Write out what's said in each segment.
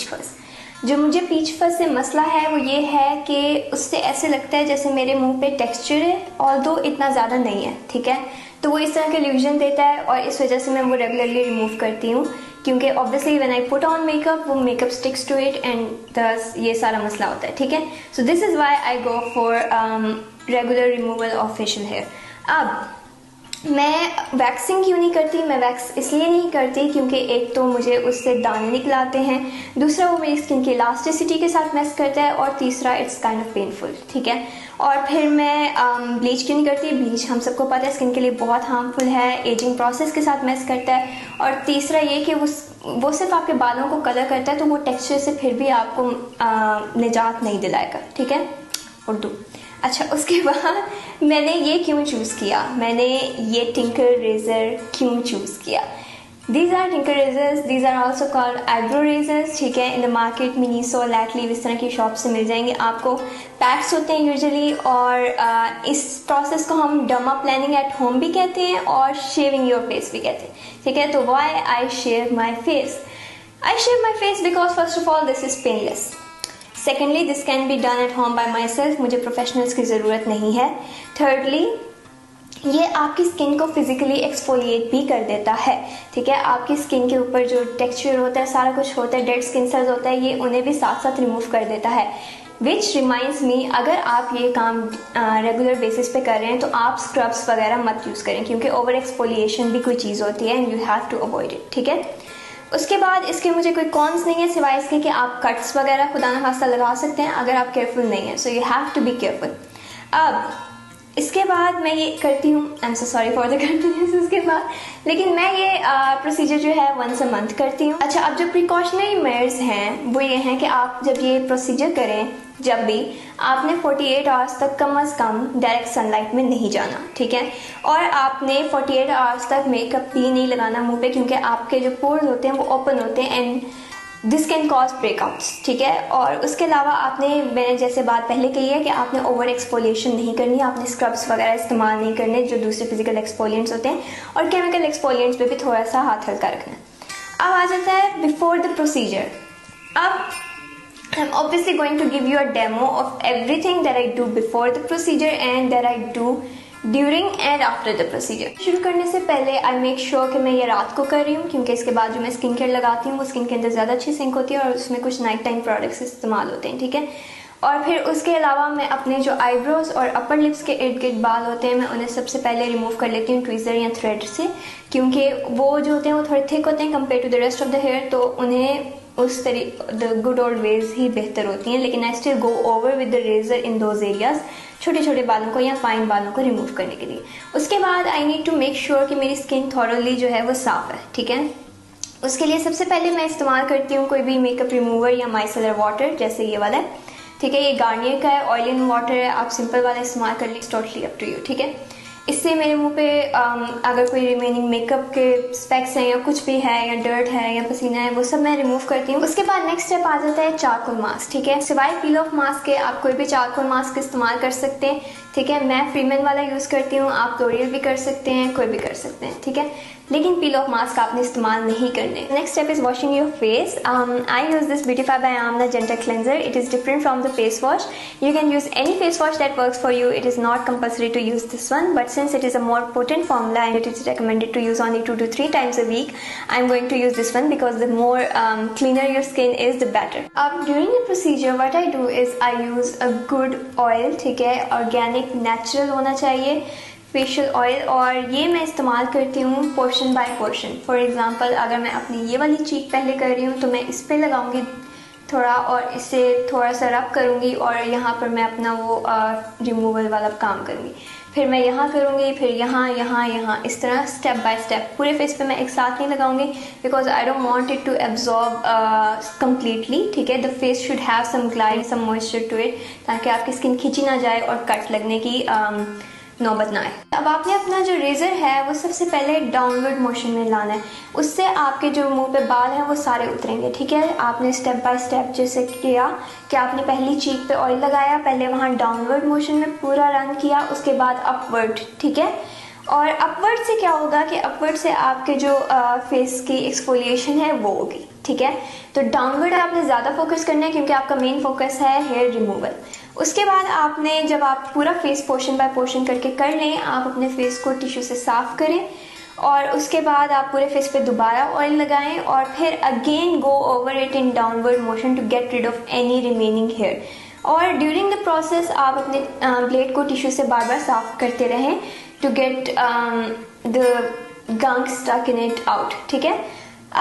Peach फस। जो मुझे पीच फस से मसला है वो ये है कि उससे ऐसे लगता है जैसे मेरे मुंह पे टेक्सचर है, ऑल्दो इतना ज़्यादा नहीं है, ठीक है। तो वो इस तरह का इल्यूजन देता है और इस वजह से मैं वो रेगुलरली रिमूव करती हूँ, क्योंकि obviously when I put on makeup वो makeup sticks to it and this ये सारा मसला होता है, ठीक है। So this is why I go for regular removal of facial hair. अब मैं वैक्सिंग क्यों नहीं करती? मैं वैक्स इसलिए नहीं करती क्योंकि एक तो मुझे उससे दाने निकल आते हैं, दूसरा वो मेरी स्किन की इलास्टिसिटी के साथ मैस करता है, और तीसरा इट्स काइंड ऑफ पेनफुल, ठीक है। और फिर मैं ब्लीच क्यों नहीं करती? ब्लीच हम सबको पता है स्किन के लिए बहुत हार्मफुल है, एजिंग प्रोसेस के साथ मैस करता है, और तीसरा ये कि वो सिर्फ आपके बालों को कलर करता है, तो वो टेक्सचर से फिर भी आपको निजात नहीं दिलाएगा, ठीक है। उर्दू। अच्छा, उसके बाद मैंने ये क्यों चूज़ किया, मैंने ये टिंकर रेज़र क्यों चूज़ किया? These are tinker razors, these are also called eyebrow razors, ठीक है। इन द मार्केट मिनीसो, लैटलीव, इस तरह की शॉप से मिल जाएंगे आपको। पैक्स होते हैं यूजुअली, और इस प्रोसेस को हम डर्मा प्लानिंग एट होम भी कहते हैं और शेविंग योर फेस भी कहते हैं, ठीक है। तो why I shave my face? I shave my face because first of all this is painless. Secondly, this can be done at home by myself, मुझे प्रोफेशनल्स की ज़रूरत नहीं है। थर्डली, ये आपकी स्किन को फिजिकली एक्सफोलिएट भी कर देता है, ठीक है। आपकी स्किन के ऊपर जो टेक्सचर होता है, सारा कुछ होता है, डेड स्किन सेल्स होता है, ये उन्हें भी साथ साथ रिमूव कर देता है। विच रिमाइंड्स मी, अगर आप ये काम रेगुलर बेसिस पे कर रहे हैं तो आप स्क्रब्स वगैरह मत यूज़ करें, क्योंकि ओवर एक्सफोलिएशन भी कोई चीज़ होती है and you have to avoid it, ठीक है। उसके बाद इसके मुझे कोई कॉन्स नहीं है सिवाय इसके कि आप कट्स वगैरह खुदा न खास्ता लगा सकते हैं अगर आप केयरफुल नहीं है, so you have to be careful. अब इसके बाद मैं ये करती हूँ, I am so sorry for the continuous उसके बाद, लेकिन मैं ये प्रोसीजर जो है वंस अ मंथ करती हूँ। अच्छा, अब जो प्रिकॉशनरी मेयर्स हैं वो ये हैं कि आप जब ये प्रोसीजर करें, जब भी आपने 48 आवर्स तक कम अज़ कम डायरेक्ट सनलाइट में नहीं जाना, ठीक है। और आपने 48 आवर्स तक मेकअप भी नहीं लगाना मुंह पे, क्योंकि आपके जो पोर्स होते हैं वो ओपन होते हैं and this can cause breakouts, ठीक है। और उसके अलावा आपने, मैंने जैसे बात पहले कही है कि आपने ओवर एक्सफोलिएशन नहीं करनी, आपने स्क्रब्स वगैरह इस्तेमाल नहीं करने जो दूसरे फिजिकल एक्सफोलिएंट्स होते हैं, और केमिकल एक्सफोलिएंट्स पे भी थोड़ा सा हाथ हल्का रखना है। अब आ जाता है बिफोर द प्रोसीजर। अब I'm obviously going to give you a demo of everything that I do before the procedure and that I do during and after the procedure. शुरू करने से पहले I make sure कि मैं ये रात को कर रही हूँ, क्योंकि इसके बाद जो मैं स्किन केयर लगाती हूँ वो स्किन के अंदर ज़्यादा अच्छी सिंक होती है और उसमें कुछ नाइट टाइम प्रोडक्ट्स इस्तेमाल होते हैं, ठीक है। और फिर उसके अलावा मैं अपने जो आईब्रोज और अपर लिप्स के इर्द गिर्द बाल होते हैं, मैं उन्हें सबसे पहले रिमूव कर लेती हूँ ट्वीज़र या थ्रेड से, क्योंकि वो जो होते हैं वो थोड़े थिक होते हैं compare to the rest of the hair, तो उन्हें उस तरीके द गुड ओल्ड वेज ही बेहतर होती हैं। लेकिन I still go over with the razor in those areas, छोटे छोटे बालों को या फाइन बालों को रिमूव करने के लिए। उसके बाद I need to make sure कि मेरी स्किन थॉरली जो है वो साफ़ है, ठीक है। उसके लिए सबसे पहले मैं इस्तेमाल करती हूँ कोई भी मेकअप रिमूवर या माइसेलर वाटर, जैसे ये वाला है, ठीक है। ये गार्नियर का है, ऑयल इन वाटर है, आप सिंपल वाला इस्तेमाल कर लीजिए, टोटली अप टू यू, ठीक है। इससे मेरे मुंह पे अगर कोई रिमेनिंग मेकअप के स्पेक्स हैं या कुछ भी है या डर्ट है या पसीना है, वो सब मैं रिमूव करती हूँ। उसके बाद नेक्स्ट स्टेप आ जाता है चारकोल मास्क, ठीक है। सिवाय पील ऑफ मास्क के आप कोई भी चारकोल मास्क इस्तेमाल कर सकते हैं, ठीक है। मैं फ्रीमैन वाला यूज़ करती हूँ, आप लोरियल भी कर सकते हैं, कोई भी कर सकते हैं, ठीक है। लेकिन पील ऑफ मास्क आपने इस्तेमाल नहीं करने। Next step is washing your face. I use this beautify by Amla gentle cleanser. It is different from the face wash. You can use any face wash that works for you. It is not compulsory to use this one, but since it is a more potent formula and it is recommended to use only 2 to 3 times a week, I'm going to use this one because the more cleaner your skin is, the better. During the procedure, what I do is I use a good oil, ठीक है, organic, natural होना चाहिए, facial oil, और ये मैं इस्तेमाल करती हूँ portion by portion. For example, अगर मैं अपनी ये वाली चीक पहले कर रही हूँ तो मैं इस पे लगाऊंगी थोड़ा और इससे थोड़ा सा रब करूँगी और यहाँ पर मैं अपना वो रिमूवल वाला काम करूँगी। फिर मैं यहाँ करूँगी, फिर यहाँ यहाँ यहाँ, इस तरह स्टेप बाय स्टेप। पूरे फेस पे मैं एक साथ नहीं लगाऊंगी because I don't want it to absorb completely, ठीक है। The face should have some glide, some moisture to it, ताकि आपकी स्किन खिंची ना जाए और कट लगने की नौबत ना आए। अब आपने अपना जो रेज़र है वो सबसे पहले डाउनवर्ड मोशन में लाना है, उससे आपके जो मुंह पे बाल हैं वो सारे उतरेंगे, ठीक है। आपने स्टेप बाय स्टेप जैसे किया कि आपने पहली चीक पे ऑयल लगाया, पहले वहाँ डाउनवर्ड मोशन में पूरा रन किया, उसके बाद अपवर्ड, ठीक है। और अपवर्ड से क्या होगा कि अपवर्ड से आपके जो फेस की एक्सफोलिएशन है वो होगी, ठीक है। तो डाउनवर्ड आपने ज़्यादा फोकस करना है क्योंकि आपका मेन फोकस है हेयर रिमूवल। उसके बाद आपने जब आप पूरा फेस पोर्शन बाय पोर्शन करके कर लें, आप अपने फेस को टिश्यू से साफ करें और उसके बाद आप पूरे फेस पे दोबारा ऑयल लगाएं और फिर again go over it in downward motion to get rid of any remaining hair. और ड्यूरिंग द प्रोसेस आप अपने ब्लेड को टिश्यू से बार बार साफ करते रहें to get the gunk stuck in it out, ठीक है।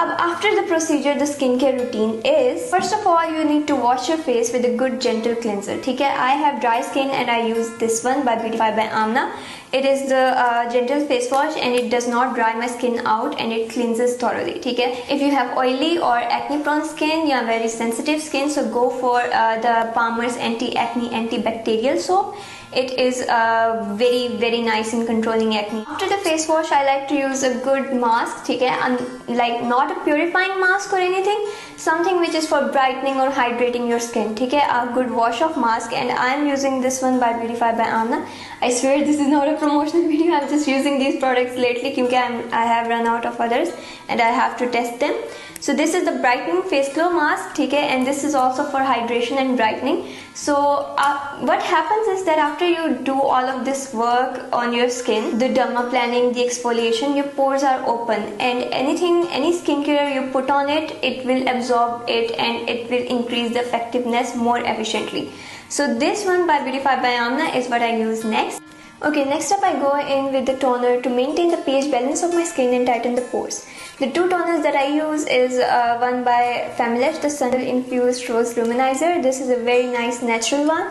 अब after the procedure the skincare routine is, first of all you need to wash your face with a good gentle cleanser, ठीक है। I have dry skin and I use this one by Beautify by Amna. It is the gentle face wash and it does not dry my skin out and it cleanses thoroughly, ठीक है। If you have oily or acne prone skin या very sensitive skin, so go for the Palmer's anti-acne antibacterial soap. It is very nice in controlling acne. After the face wash I like to use a good mask, ठीक है, like not a purifying mask or anything, something which is for brightening or hydrating your skin, ठीक है, a good wash of mask, and I am using this one by Beautify by Amna. I swear this is not a promotional video, I'm just using these products lately क्योंकि I have run out of others and I have to test them. So this is the brightening face glow mask, ठीक है, and this is also for hydration and brightening. So what happens is that after you do all of this work on your skin, the dermaplaning, the exfoliation, your pores are open and any skincare you put on it, it will absorb it and it will increase the effectiveness more efficiently. So this one by Beautify by Amna is what I use next. Okay, next up I go in with the toner to maintain the pH balance of my skin and tighten the pores. The two toners that I use is one by Familech, the Sun Infused Rose Luminizer. This is a very nice natural one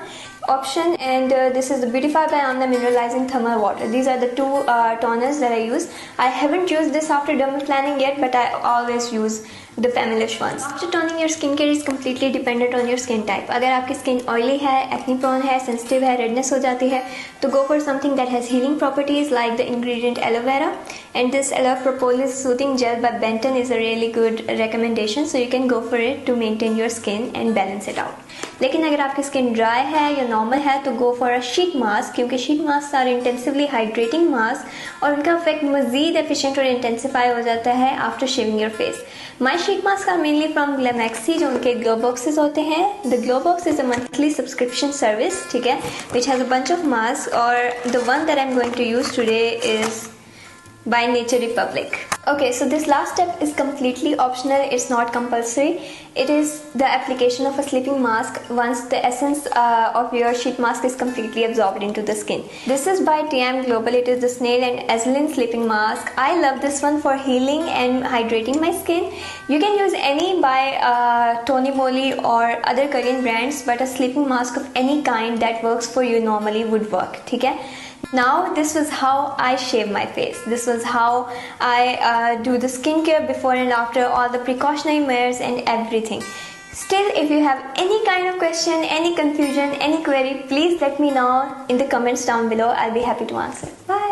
option, and this is the Beautify by Amna Mineralizing Thermal Water. These are the two toners that I use. I haven't used this after dermaplaning yet, but I always use the Familech ones. After toning, your skincare is completely dependent on your skin type. अगर आपकी skin oily है, acne prone है, sensitive है, redness हो जाती है, तो go for something that has healing properties like the ingredient aloe vera. And this aloe propolis soothing gel by Benton is a really good recommendation, so you can go for it to maintain your skin and balance it out. लेकिन अगर आपकी skin dry है या normal है तो go for a sheet mask, क्योंकि sheet masks are intensively hydrating mask और उनका effect मज़ीद efficient और intensify हो जाता है after shaving your face. My sheet masks are mainly from Glamaxy, जो उनके glow boxes होते हैं. The glow box is a monthly subscription service, ठीक है, which has a bunch of masks, और the one that I'm going to use today is by Nature Republic. Okay, so this last step is completely optional, it's not compulsory. It is the application of a sleeping mask once the essence of your sheet mask is completely absorbed into the skin. This is by TM Global. It is the Snail and Azulin sleeping mask. I love this one for healing and hydrating my skin. You can use any by Tony Moly or other Korean brands, but a sleeping mask of any kind that works for you normally would work, ठीक है. Now this was how I shave my face. This was how I do the skincare before and after, all the precautionary measures and everything. Still, if you have any kind of question, any confusion, any query, please let me know in the comments down below. I'll be happy to answer. Bye.